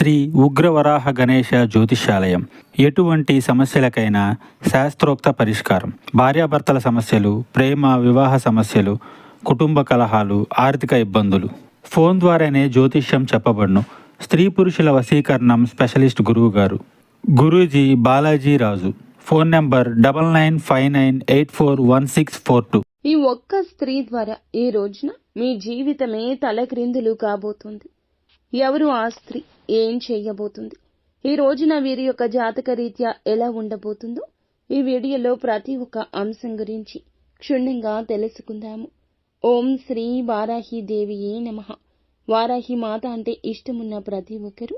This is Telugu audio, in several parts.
శ్రీ ఉగ్రవరాహ గణేశ జ్యోతిష్యాలయం ఎటువంటి సమస్యలకైనా శాస్త్రోక్త పరిష్కారం. భార్యాభర్తల సమస్యలు, ప్రేమ వివాహ సమస్యలు, కుటుంబ కలహాలు, ఆర్థిక ఇబ్బందులు ఫోన్ ద్వారానే జ్యోతిష్యం చెప్పబడును. స్త్రీ పురుషుల వశీకరణం స్పెషలిస్ట్ గురువు గారు గురూజీ బాలాజీ రాజు. Phone number 9959841642. ఈ ఒక్క స్త్రీ ద్వారా ఈ రోజున మీ జీవితమే తలక్రిందులు కాబోతుంది. ఎవరు ఆ స్త్రీ, ఏం చెయ్యబోతుంది, ఈ రోజున వీరి యొక్క జాతక రీత్యా ఎలా ఉండబోతుందో ఈ వీడియోలో ప్రతి ఒక్క అంశం గురించి క్షుణ్ణంగా తెలుసుకుందాము. ఓం శ్రీ వారాహి దేవియే నమః. వారాహి మాత అంటే ఇష్టమున్న ప్రతి ఒక్కరూ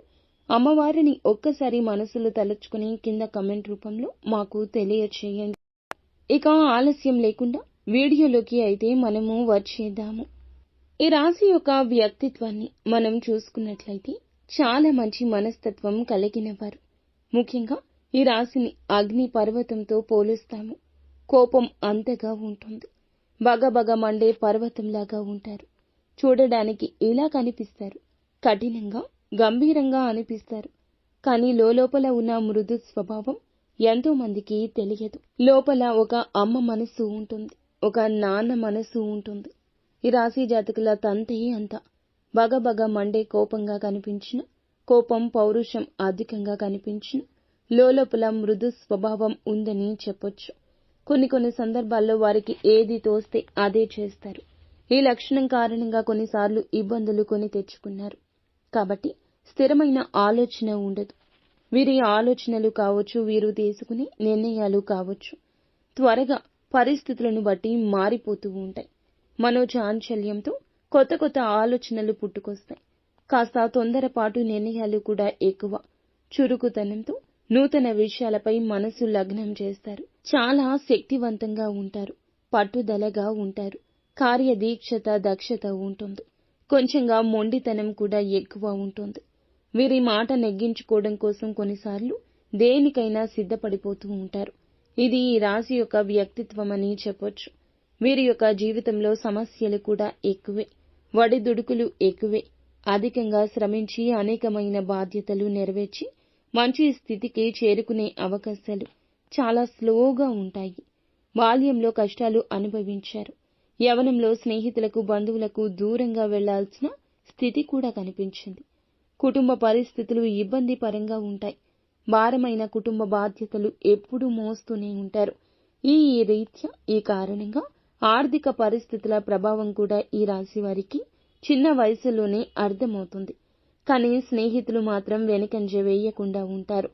అమ్మవారిని ఒక్కసారి మనసులో తలుచుకుని కింద కమెంట్ రూపంలో మాకు తెలియచేయండి. ఇక ఆలస్యం లేకుండా వీడియోలోకి అయితే మనము వచ్చేద్దాము. ఈ రాశి యొక్క వ్యక్తిత్వాన్ని మనం చూసుకున్నట్లయితే చాలా మంచి మనస్తత్వం కలిగిన వారు. ముఖ్యంగా ఈ రాశిని అగ్ని పర్వతంతో పోలుస్తాము. కోపం అంతగా ఉంటుంది. బగబగ మండే పర్వతంలాగా ఉంటారు. చూడడానికి ఇలా కనిపిస్తారు. కఠినంగా, గంభీరంగా అనిపిస్తారు. కానీ లోపల ఉన్న మృదు స్వభావం ఎంతో మందికి తెలియదు. లోపల ఒక అమ్మ మనసు ఉంటుంది, ఒక నాన్న మనసు ఉంటుంది. ఈ రాశి జాతకుల తంతే అంతా. బగబగ మండే కోపంగా కనిపించిన, కోపం పౌరుషం అధికంగా కనిపించిన, లోపల మృదు స్వభావం ఉందని చెప్పొచ్చు. కొన్ని సందర్భాల్లో వారికి ఏది తోస్తే అదే చేస్తారు. ఈ లక్షణం కారణంగా కొన్నిసార్లు ఇబ్బందులు కొని తెచ్చుకున్నారు. కాబట్టి స్థిరమైన ఆలోచన ఉండదు. వీరి ఆలోచనలు కావచ్చు, వీరు తీసుకునే నిర్ణయాలు కావచ్చు, త్వరగా పరిస్థితులను బట్టి మారిపోతూ ఉంటాయి. మనోచాంచల్యంతో కొత్త ఆలోచనలు పుట్టుకొస్తాయి. కాస్త తొందరపాటు నిర్ణయాలు కూడా ఎక్కువ. చురుకుతనంతో నూతన విషయాలపై మనసు లగ్నం చేస్తారు. చాలా శక్తివంతంగా ఉంటారు. పట్టుదలగా ఉంటారు. కార్యదీక్షత, దక్షత ఉంటుంది. కొంచెంగా మొండితనం కూడా ఎక్కువ ఉంటుంది. వీరి మాట నెగ్గించుకోవడం కోసం కొన్నిసార్లు దేనికైనా సిద్ధపడిపోతూ ఉంటారు. ఇది ఈ రాశి యొక్క వ్యక్తిత్వం అని చెప్పొచ్చు. వీరి యొక్క జీవితంలో సమస్యలు కూడా ఎక్కువే. వడిదుడుకులు ఎక్కువే. అధికంగా శ్రమించి అనేకమైన బాధ్యతలు నెరవేర్చి మంచి స్థితికి చేరుకునే అవకాశాలు చాలా స్లోగా ఉంటాయి. బాల్యంలో కష్టాలు అనుభవించారు. యవ్వనంలో స్నేహితులకు, బంధువులకు దూరంగా వెళ్లాల్సిన స్థితి కూడా కనిపించింది. కుటుంబ పరిస్థితులు ఇబ్బంది పరంగా ఉంటాయి. భారమైన కుటుంబ బాధ్యతలు ఎప్పుడూ మోస్తూనే ఉంటారు. ఈ రీత్యా ఈ కారణంగా ఆర్థిక పరిస్థితుల ప్రభావం కూడా ఈ రాశి వారికి చిన్న వయసులోనే అర్థమవుతుంది. కానీ స్నేహితులు మాత్రం వెనుకంజ వేయకుండా ఉంటారు.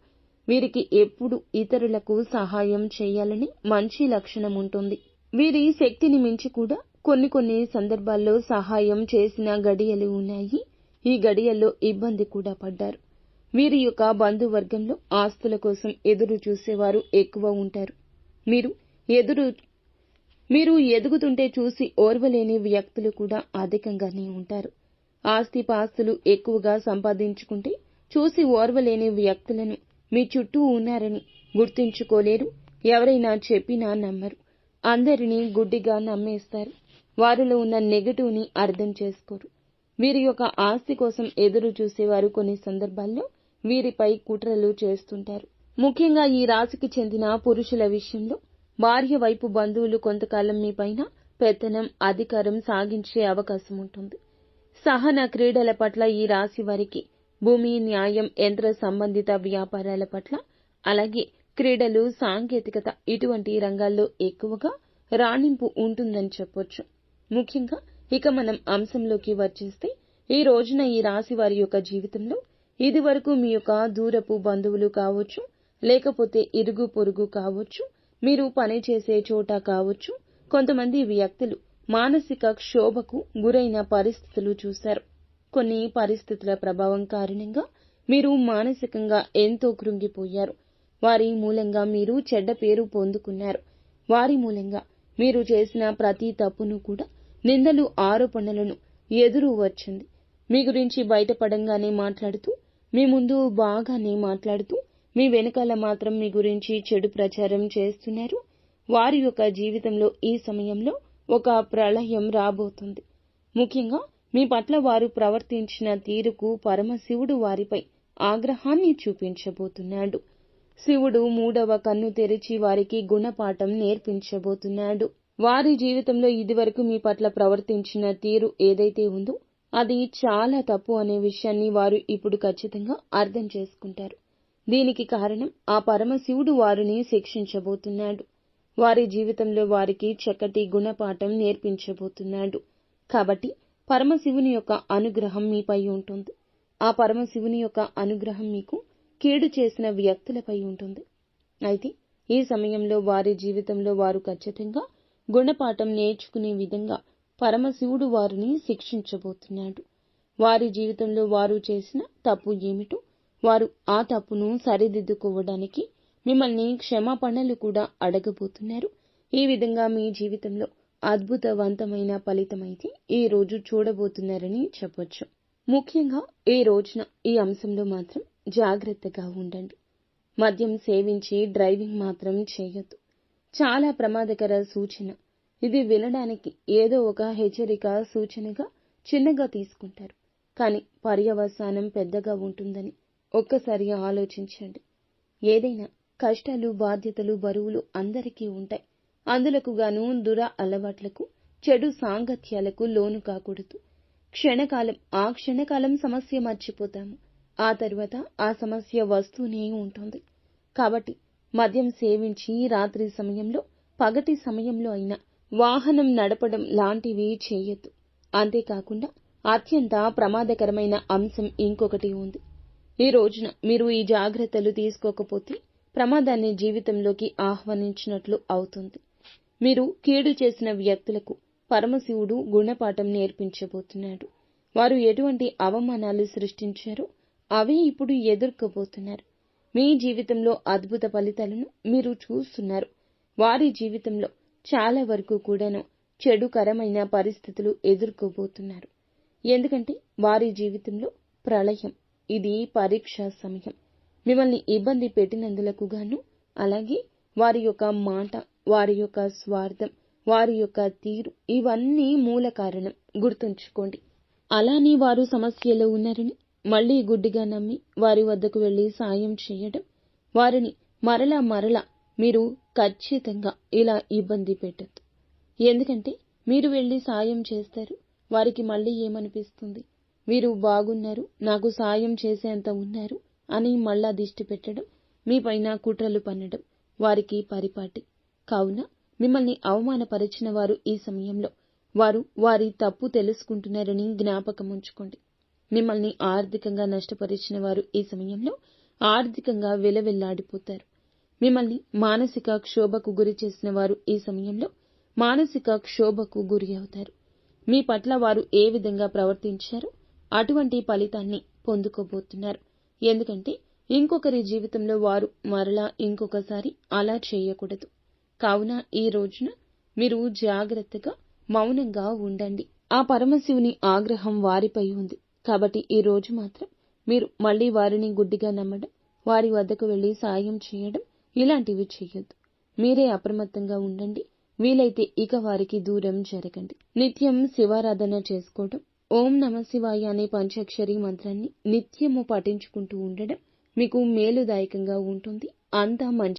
వీరికి ఎప్పుడు ఇతరులకు సహాయం చేయాలని మంచి లక్షణం ఉంటుంది. వీరి శక్తిని మించి కూడా కొన్ని సందర్భాల్లో సహాయం చేసిన గడియలు ఉన్నాయి. ఈ గడియల్లో ఇబ్బంది కూడా పడ్డారు. వీరి యొక్క బంధువర్గంలో ఆస్తుల కోసం ఎదురు చూసేవారు ఎక్కువ ఉంటారు. మీరు ఎదుగుతుంటే చూసి ఓర్వలేని వ్యక్తులు కూడా అధికంగానే ఉంటారు. ఆస్తిపాస్తులు ఎక్కువగా సంపాదించుకుంటే చూసి ఓర్వలేని వ్యక్తులను మీ చుట్టూ ఉన్నారని గుర్తించుకోలేరు. ఎవరైనా చెప్పినా నమ్మరు. అందరినీ గుడ్డిగా నమ్మేస్తారు. వారిలో ఉన్న నెగటివ్ని అర్థం చేసుకోరు. వీరి యొక్క ఆస్తి కోసం ఎదురు చూసేవారు కొన్ని సందర్భాల్లో వీరిపై కుట్రలు చేస్తుంటారు. ముఖ్యంగా ఈ రాశికి చెందిన పురుషుల విషయంలో భార్య వైపు బంధువులు కొంతకాలం మీ పైన పెత్తనం, అధికారం సాగించే అవకాశం ఉంటుంది. సహన క్రీడల పట్ల ఈ రాశి వారికి, భూమి, న్యాయం, యంత్ర సంబంధిత వ్యాపారాల పట్ల, అలాగే క్రీడలు, సాంకేతికత ఇటువంటి రంగాల్లో ఎక్కువగా రాణింపు ఉంటుందని చెప్పొచ్చు. ముఖ్యంగా ఇక మనం అంశంలోకి వచ్చేస్తే ఈ రోజున ఈ రాశి వారి యొక్క జీవితంలో ఇదివరకు మీ యొక్క దూరపు బంధువులు కావచ్చు, లేకపోతే ఇరుగు పొరుగు కావచ్చు, మీరు పనిచేసే చోట కావచ్చు, కొంతమంది వ్యక్తులు మానసిక క్షోభకు గురైన పరిస్థితులు చూశారు. కొన్ని పరిస్థితుల ప్రభావం కారణంగా మీరు మానసికంగా ఎంతో కృంగిపోయారు. వారి మూలంగా మీరు చెడ్డ పేరు పొందుకున్నారు. వారి మూలంగా మీరు చేసిన ప్రతి తప్పును కూడా, నిందలు, ఆరోపణలను ఎదురు వచ్చింది. మీ గురించి బయటపడంగానే మాట్లాడుతూ, మీ ముందు బాగానే మాట్లాడుతూ, మీ వెనకాల మాత్రం మీ గురించి చెడు ప్రచారం చేస్తున్నారు. వారి యొక్క జీవితంలో ఈ సమయంలో ఒక ప్రళయం రాబోతుంది. ముఖ్యంగా మీ పట్ల వారు ప్రవర్తించిన తీరుకు పరమశివుడు వారిపై ఆగ్రహాన్ని చూపించబోతున్నాడు. శివుడు 3వ కన్ను తెరిచి వారికి గుణపాఠం నేర్పించబోతున్నాడు. వారి జీవితంలో ఇదివరకు మీ పట్ల ప్రవర్తించిన తీరు ఏదైతే ఉందో అది చాలా తప్పు అనే విషయాన్ని వారు ఇప్పుడు ఖచ్చితంగా అర్థం చేసుకుంటారు. దీనికి కారణం ఆ పరమశివుడు వారిని శిక్షించబోతున్నాడు. వారి జీవితంలో వారికి చక్కటి గుణపాఠం నేర్పించబోతున్నాడు. కాబట్టి పరమశివుని యొక్క అనుగ్రహం మీపై ఉంటుంది. ఆ పరమశివుని యొక్క అనుగ్రహం మీకు కీడు చేసిన వ్యక్తులపై ఉంటుంది. అయితే ఈ సమయంలో వారి జీవితంలో వారు ఖచ్చితంగా గుణపాఠం నేర్చుకునే విధంగా పరమశివుడు వారిని శిక్షించబోతున్నాడు. వారి జీవితంలో వారు చేసిన తప్పు ఏమిటో వారు ఆ తప్పును సరిదిద్దుకోవడానికి మిమ్మల్ని క్షమాపణలు కూడా అడగబోతున్నారు. ఈ విధంగా మీ జీవితంలో అద్భుతవంతమైన ఫలితమైతే ఈ రోజు చూడబోతున్నారని చెప్పొచ్చు. ముఖ్యంగా ఈ రోజున ఈ అంశంలో మాత్రం జాగ్రత్తగా ఉండండి. మద్యం సేవించి డ్రైవింగ్ మాత్రం చేయొద్దు. చాలా ప్రమాదకర సూచన. ఇది వినడానికి ఏదో ఒక హెచ్చరిక సూచనగా చిన్నగా తీసుకుంటారు, కానీ పర్యవసానం పెద్దగా ఉంటుందని ఒక్కసారి ఆలోచించండి. ఏదైనా కష్టాలు, బాధ్యతలు, బరువులు అందరికీ ఉంటాయి. అందులకు గాను దుర అలవాట్లకు, చెడు సాంగత్యాలకు లోను కాకూడదు. ఆ క్షణకాలం సమస్య మర్చిపోతాము. ఆ తర్వాత ఆ సమస్య వస్తూనే ఉంటుంది. కాబట్టి మద్యం సేవించి రాత్రి సమయంలో, పగటి సమయంలో అయినా వాహనం నడపడం లాంటివి చేయొద్దు. అంతేకాకుండా అత్యంత ప్రమాదకరమైన అంశం ఇంకొకటి ఉంది. ఈ రోజున మీరు ఈ జాగ్రత్తలు తీసుకోకపోతే ప్రమాదాన్ని జీవితంలోకి ఆహ్వానించినట్లు అవుతుంది. మీరు కీడు చేసిన వ్యక్తులకు పరమశివుడు గుణపాఠం నేర్పించబోతున్నాడు. వారు ఎటువంటి అవమానాలు సృష్టించారో అవే ఇప్పుడు ఎదుర్కోబోతున్నారు. మీ జీవితంలో అద్భుత ఫలితాలను మీరు చూస్తున్నారు. వారి జీవితంలో చాలా వరకు కూడాను చెడుకరమైన పరిస్థితులు ఎదుర్కోబోతున్నారు. ఎందుకంటే వారి జీవితంలో ప్రళయం. ఇది పరీక్షా సమయం. మిమ్మల్ని ఇబ్బంది పెట్టినందులకు గాను, అలాగే వారి యొక్క మాట, వారి యొక్క స్వార్థం, వారి యొక్క తీరు ఇవన్నీ మూల కారణం. గుర్తుంచుకోండి. అలానే వారు సమస్యలో ఉన్నారని మళ్లీ గుడ్డిగా నమ్మి వారి వద్దకు వెళ్లి సాయం చేయడం, వారిని మరలా మీరు ఖచ్చితంగా ఇలా ఇబ్బంది పెట్టద్దు. ఎందుకంటే మీరు వెళ్లి సాయం చేస్తారు. వారికి మళ్లీ ఏమనిపిస్తుంది? వీరు బాగున్నారు, నాకు సాయం చేసేంత ఉన్నారు అని మళ్ళా దిష్టి పెట్టడం, మీపైన కుట్రలు పన్నడం వారికి పరిపాటి. కావున మిమ్మల్ని అవమానపరిచిన వారు ఈ సమయంలో వారి తప్పు తెలుసుకుంటున్నారని జ్ఞాపకం ఉంచుకోండి. మిమ్మల్ని ఆర్థికంగా నష్టపరిచిన వారు ఈ సమయంలో ఆర్థికంగా విలవిల్లాడిపోతారు. మిమ్మల్ని మానసిక క్షోభకు గురి చేసిన వారు ఈ సమయంలో మానసిక క్షోభకు గురి అవుతారు. మీ పట్ల వారు ఏ విధంగా ప్రవర్తించారో అటువంటి ఫలితాన్ని పొందుకోబోతున్నారు. ఎందుకంటే ఇంకొకరి జీవితంలో వారు మరలా ఇంకొకసారి అలా చేయకూడదు. కావున ఈ రోజున మీరు జాగ్రత్తగా మౌనంగా ఉండండి. ఆ పరమశివుని ఆగ్రహం వారిపై ఉంది. కాబట్టి ఈ రోజు మాత్రం మీరు మళ్లీ వారిని గుడ్డిగా నమ్మడం, వారి వద్దకు వెళ్లి సాయం చేయడం ఇలాంటివి చేయొద్దు. మీరే అప్రమత్తంగా ఉండండి. వీలైతే ఇక వారికి దూరం జరగండి. నిత్యం శివారాధన చేసుకోవడం, ఓం నమః శివాయ అనే పంచాక్షరి మంత్రాన్ని నిత్యము పఠించుకుంటూ ఉండడం మీకు మేలుదాయకంగా ఉంటుంది. అంతా మంచి